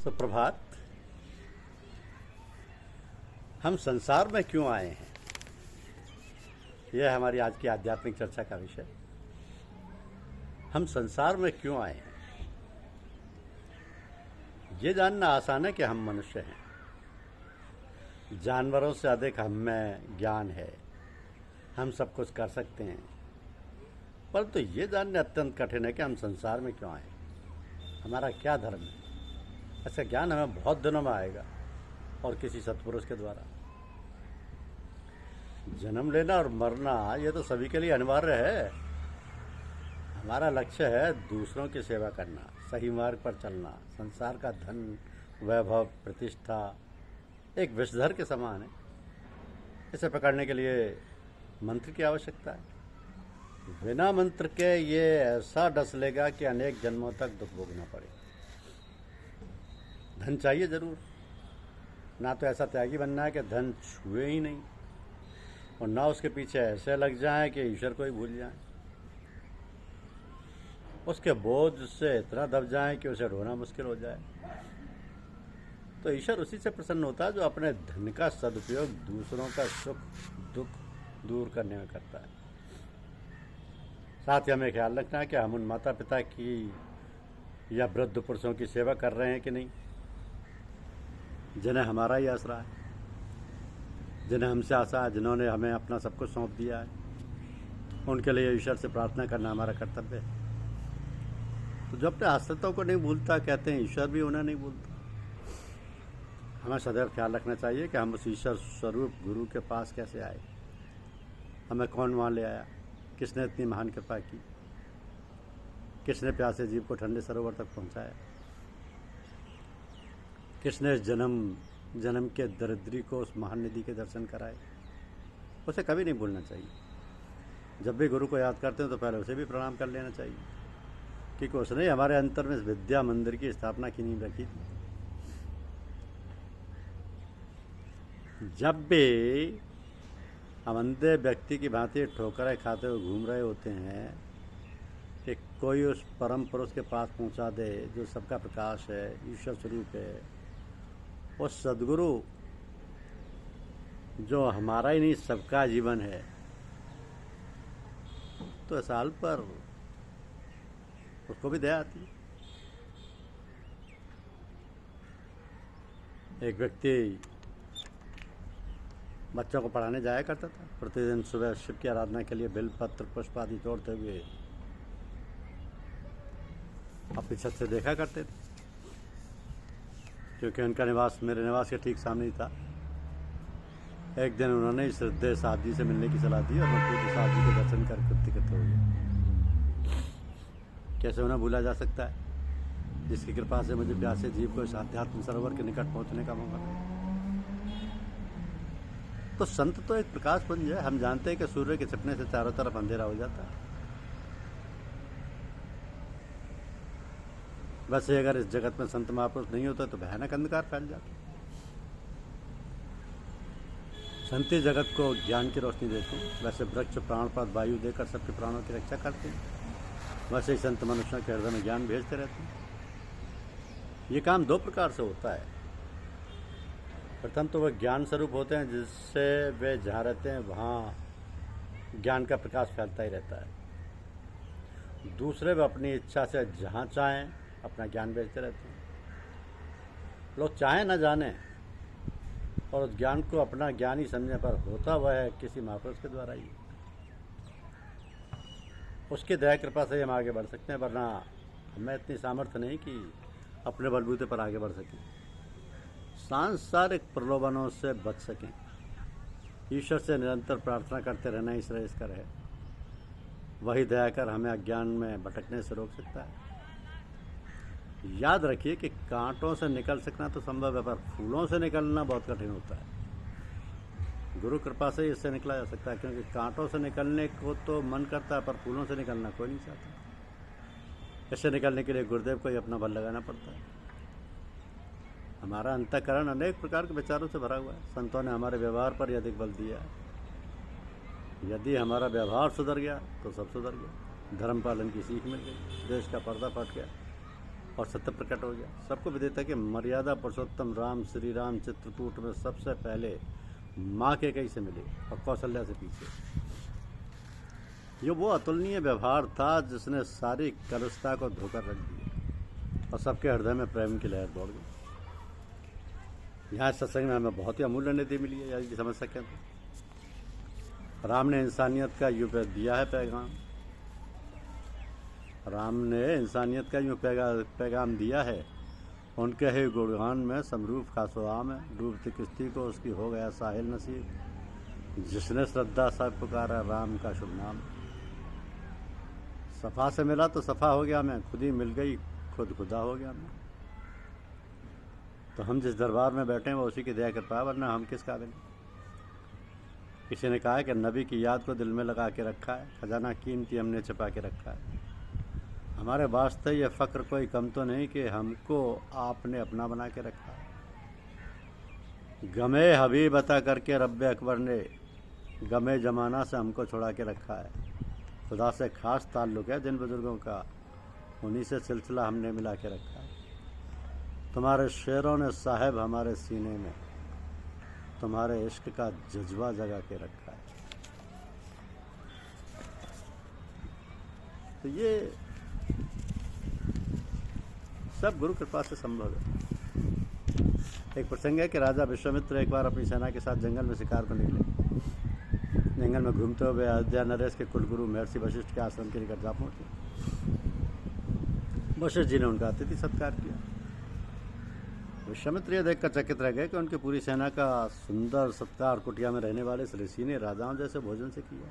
सुप्रभात। हम संसार में क्यों आए हैं, यह हमारी आज की आध्यात्मिक चर्चा का विषय। हम संसार में क्यों आए हैं, ये जानना आसान है कि हम मनुष्य हैं। जानवरों से अधिक हम में ज्ञान है, हम सब कुछ कर सकते हैं, परंतु ये जानना अत्यंत कठिन है कि हम संसार में क्यों आए, हमारा क्या धर्म है। ऐसा ज्ञान हमें बहुत दिनों में आएगा और किसी सत्पुरुष के द्वारा। जन्म लेना और मरना ये तो सभी के लिए अनिवार्य है। हमारा लक्ष्य है दूसरों की सेवा करना, सही मार्ग पर चलना। संसार का धन, वैभव, प्रतिष्ठा एक विषधर के समान है। इसे पकड़ने के लिए मंत्र की आवश्यकता है। बिना मंत्र के ये ऐसा डस लेगा कि अनेक जन्मों तक दुख भोगना पड़े। धन चाहिए जरूर, ना तो ऐसा त्यागी बनना है कि धन छुए ही नहीं, और ना उसके पीछे ऐसे लग जाए कि ईश्वर को ही भूल जाए। उसके बोझ से इतना दब जाए कि उसे ढोना मुश्किल हो जाए। तो ईश्वर उसी से प्रसन्न होता है जो अपने धन का सदुपयोग दूसरों का सुख दुख दूर करने में करता है। साथ ही हमें ख्याल रखना है कि हम उन माता पिता की या वृद्ध पुरुषों की सेवा कर रहे हैं कि नहीं, जिन्हें हमारा ही आसरा है, जिन्हें हमसे आशा है, जिन्होंने हमें अपना सब कुछ सौंप दिया है। उनके लिए ईश्वर से प्रार्थना करना हमारा कर्तव्य है। तो जो अपने आश्रितों को नहीं भूलता, कहते हैं ईश्वर भी उन्हें नहीं भूलता। हमें सदैव ख्याल रखना चाहिए कि हम उस ईश्वर स्वरूप गुरु के पास कैसे आए, हमें कौन वहाँ ले आया, किसने इतनी महान कृपा की, किसने प्यासे जीव को ठंडे सरोवर तक पहुँचाया, किसने जन्म के दरिद्री को उस महान निधि के दर्शन कराए। उसे कभी नहीं भूलना चाहिए। जब भी गुरु को याद करते हैं तो पहले उसे भी प्रणाम कर लेना चाहिए, क्योंकि उसने हमारे अंतर में विद्या मंदिर की स्थापना की नींव रखी थी। जब भी हम अंधे व्यक्ति की भांति ठोकरें खाते हुए घूम रहे होते हैं कि कोई उस परम पुरुष के पास पहुंचा दे जो सबका प्रकाश है, ईश्वर स्वरूप है, उस सदगुरु जो हमारा ही नहीं सबका जीवन है, तो साल पर उसको भी दया आती है। एक व्यक्ति बच्चों को पढ़ाने जाया करता था। प्रतिदिन सुबह शिव की आराधना के लिए बेलपत्र पुष्प आदि तोड़ते हुए अपनी छत से देखा करते थे, क्योंकि उनका निवास मेरे निवास के ठीक सामने ही था। एक दिन उन्होंने इस श्रद्धेय साहब जी से मिलने की सलाह दी और मैं पूज्य साहब जी के दर्शन कर कृतकृत हो गया। कैसे उन्हें भूला जा सकता है, जिसकी कृपा से मुझे प्यासे जीव को इस आध्यात्म सरोवर के निकट पहुंचने का मौका मिला। तो संत तो एक प्रकाश पुंज है। हम जानते हैं कि सूर्य के छिपने से चारों तरफ अंधेरा हो जाता है। वैसे अगर इस जगत में संत महापुरुष नहीं होता तो भयानक अंधकार फैल जाता। संत ही जगत को ज्ञान की रोशनी देते हैं। वैसे वृक्ष प्राणपद वायु देकर सबके प्राणों की रक्षा करते हैं, वैसे ही संत मनुष्यों के हृदय में ज्ञान भेजते रहते हैं। ये काम दो प्रकार से होता है। प्रथम तो वह ज्ञान स्वरूप होते हैं, जिससे वे जहाँ रहते हैं वहाँ ज्ञान का प्रकाश फैलता ही रहता है। दूसरे वे अपनी इच्छा से जहाँ चाहें अपना ज्ञान भेजते रहते हैं। लोग चाहें न जाने और उस ज्ञान को अपना ज्ञान ही समझने पर होता वह है किसी महापुरुष के द्वारा ही। उसकी दया कृपा से हम आगे बढ़ सकते हैं, वरना हमें इतनी सामर्थ्य नहीं कि अपने बलबूते पर आगे बढ़ सकें, सांसारिक प्रलोभनों से बच सकें। ईश्वर से निरंतर प्रार्थना करते रहना ही श्रेयस्कर है। वही दया कर हमें अज्ञान में भटकने से रोक सकता है। याद रखिए कि कांटों से निकल सकना तो संभव है, पर फूलों से निकलना बहुत कठिन होता है। गुरु कृपा से इससे निकला जा सकता है, क्योंकि कांटों से निकलने को तो मन करता है, पर फूलों से निकलना कोई नहीं चाहता। इससे निकलने के लिए गुरुदेव को ही अपना बल लगाना पड़ता है। हमारा अंतःकरण अनेक प्रकार के विचारों से भरा हुआ है। संतों ने हमारे व्यवहार पर अधिक बल दिया है। यदि हमारा व्यवहार सुधर गया तो सब सुधर गया। धर्म पालन की सीख मिल गई, देश का पर्दा फट गया और सत्य प्रकट हो गया। सबको विदित है कि मर्यादा पुरुषोत्तम राम श्री राम चित्रकूट में सबसे पहले माँ के कई से मिले और कौशल्या से पीछे। ये वो अतुलनीय व्यवहार था जिसने सारी कलुषता को धोकर रख दिया और सबके हृदय में प्रेम की लहर दौड़ गई। यहाँ सत्संग में हमें बहुत ही अमूल्य निधि मिली है, यदि समझ सकें तो। राम ने इंसानियत का यूं दिया है पैगाम, राम ने इंसानियत का यूं पैगाम दिया है। उनके ही गुणगान में समरूप खासोआम है, डूबती किश्ती को उसकी हो गया साहिल नसीब, जिसने श्रद्धा सा पुकारा राम का शुभ नाम। सफ़ा से मिला तो सफ़ा हो गया मैं, खुद ही मिल गई खुद खुदा हो गया मैं। तो हम जिस दरबार में बैठे हैं वो उसी की दया कृपा, वरना हम किस काबिल। किसी ने कहा है कि नबी की याद को दिल में लगा के रखा है, खजाना कीमती हमने छिपा के रखा है। हमारे वास्ते ये फ़क्र कोई कम तो नहीं कि हमको आपने अपना बना के रखा है। गमे हबीब अता करके रब्बे अकबर ने गमे ज़माना से हमको छुड़ा के रखा है। खुदा से ख़ास ताल्लुक़ है जिन बुज़ुर्गों का, उन्हीं से सिलसिला हमने मिला के रखा है। तुम्हारे शेरों ने साहिब हमारे सीने में तुम्हारे इश्क का जज्बा जगा के रखा है। तो ये सब गुरु कृपा से संभव है। एक प्रसंग है कि राजा विश्वामित्र एक बार अपनी सेना के साथ जंगल में शिकार को निकले। जंगल में घूमते हुए अयोध्या नरेश के कुलगुरु महर्षि वशिष्ठ के आश्रम के निकट जा पहुंचे। वशिष्ठ जी ने उनका अतिथि सत्कार किया। विश्वामित्र यह देखकर चकित रह गए कि उनकी पूरी सेना का सुंदर सत्कार कुटिया में रहने वाले इस ऋषि ने राजाओं जैसे भोजन से किया।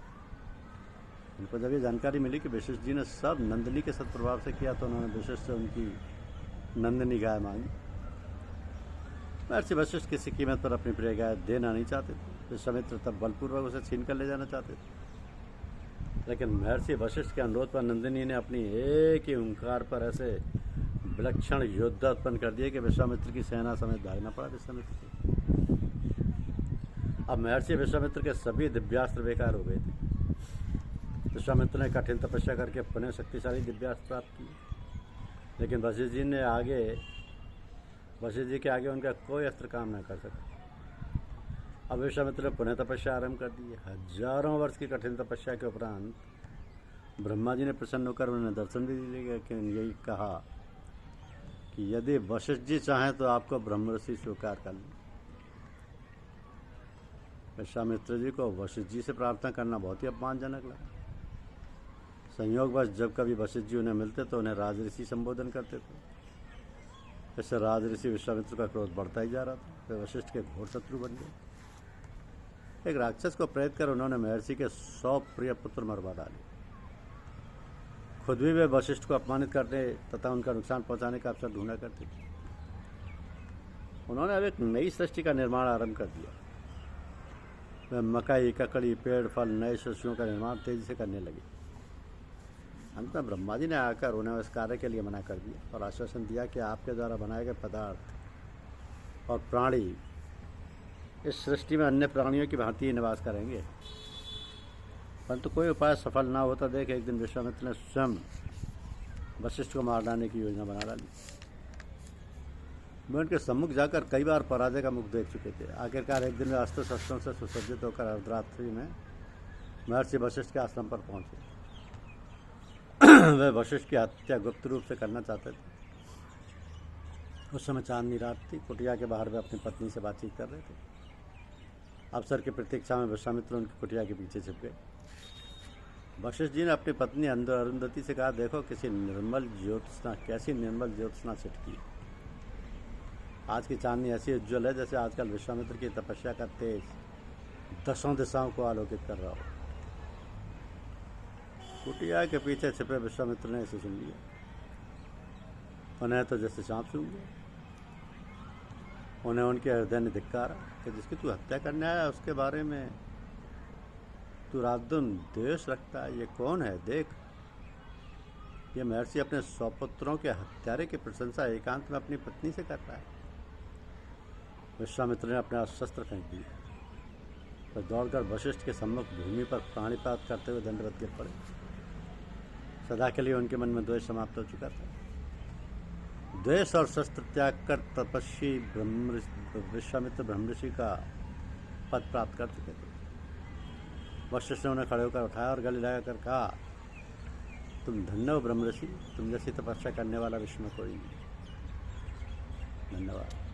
उनको जब ये जानकारी मिली कि वशिष्ठ जी ने सब नंदिनी के सत्प्रभाव से किया तो उन्होंने वशिष्ठ से उनकी नंदिनी गाय मांगी। महर्षि वशिष्ठ किसी कीमत पर अपनी प्रिय गाय देना नहीं चाहते थे। विश्वामित्र तब बलपूर्वक उसे छीन कर ले जाना चाहते थे, लेकिन महर्षि वशिष्ठ के अनुरोध पर नंदिनी ने अपनी एक ही हुंकार पर ऐसे विलक्षण योद्धा उत्पन्न कर दिए कि विश्वामित्र की सेना समेत भागना पड़ा विश्वामित्र को। अब महर्षि विश्वामित्र के सभी दिव्यास्त्र बेकार हो गए थे। विश्वामित्र ने कठिन तपस्या करके पुनः शक्तिशाली दिव्यास्त्र प्राप्त किए, लेकिन वशिष्ठ जी के आगे उनका कोई अस्त्र काम न कर सका। अब विश्वामित्र ने पुनः तपस्या आरंभ कर दी। हजारों वर्ष की कठिन तपस्या के उपरांत ब्रह्मा जी ने प्रसन्न होकर उन्हें दर्शन भी दिए, लेकिन यही कहा कि यदि वशिष्ठ जी चाहें तो आपको ब्रह्म ऋषि स्वीकार कर लें। विश्वामित्र जी को वशिष्ठ जी से प्रार्थना करना बहुत ही अपमानजनक लगा। संयोगवश जब कभी वशिष्ठ जी उन्हें मिलते तो उन्हें राजऋषि संबोधन करते थे। इससे राजऋषि विश्वामित्र का क्रोध बढ़ता ही जा रहा था। वे वशिष्ठ के घोर शत्रु बन गए। एक राक्षस को प्रेरित कर उन्होंने महर्षि के 100 प्रिय पुत्र मरवा डाले। खुद भी वे वशिष्ठ को अपमानित करने तथा उनका नुकसान पहुंचाने का अवसर ढूंढा करते थे। उन्होंने अब एक नई सृष्टि का निर्माण आरंभ कर दिया। वे मकई, ककड़ी, पेड़, फल, नए शस्यों का निर्माण तेजी से करने लगे। अंत में ब्रह्मा जी ने आकर उन्हें इस कार्य के लिए मना कर दिया और आश्वासन दिया कि आपके द्वारा बनाए गए पदार्थ और प्राणी इस सृष्टि में अन्य प्राणियों की भांति ही निवास करेंगे। परंतु कोई उपाय सफल ना होता देख एक दिन विश्वामित्र ने स्वयं वशिष्ठ को मार डालने की योजना बना डाली। वे उनके सम्मुख जाकर कई बार पराजय का मुख देख चुके थे। आखिरकार एक दिन वे अस्त्र शस्त्रों से सुसज्जित होकर अर्धरात्रि में महर्षि वशिष्ठ के आश्रम पर पहुंचे। वे वशिष्ठ की हत्या गुप्त रूप से करना चाहते थे। उस समय चांदनी रात थी। कुटिया के बाहर वे अपनी पत्नी से बातचीत कर रहे थे। अवसर की प्रतीक्षा में विश्वामित्र उनकी कुटिया के पीछे छिप गए। वशिष्ठ जी ने अपनी पत्नी अरुंधति से कहा, देखो कैसी निर्मल ज्योत्सना छिटकी। आज की चांदनी ऐसी उज्ज्वल है जैसे आजकल विश्वामित्र की तपस्या का तेज 10 दिशाओं को आलोकित कर रहा हो। कुटिया के पीछे छिपे विश्वामित्र ने इसे सुन लिया। उन्हें तो जैसे सांप सूंघ गया। उन्हें उनके हृदय ने धिक्कारा कि जिसकी तू हत्या करने आया उसके बारे में तू रात दिन द्वेष रखता है। ये कौन है? देख, ये महर्षि अपने 100 पुत्रों के हत्यारे की प्रशंसा एकांत में अपनी पत्नी से कर रहा है। विश्वामित्र ने अपना शस्त्र फेंक दिया। तो दौड़कर वशिष्ठ के सम्मुख भूमि पर प्राणिपात करते हुए दंडवत गिर पड़े। सदा के लिए उनके मन में द्वेष समाप्त हो चुका था। द्वेष और शस्त्र त्याग कर तपस्वी विश्वामित्र ब्रह्मऋषि का पद प्राप्त कर चुके थे। वशिष्ठ ने उन्हें खड़े होकर उठाया और गले लगाकर कहा, तुम धन्य हो ब्रह्मऋषि, तुम जैसी तपस्या करने वाला विश्व में कोई नहीं। धन्यवाद।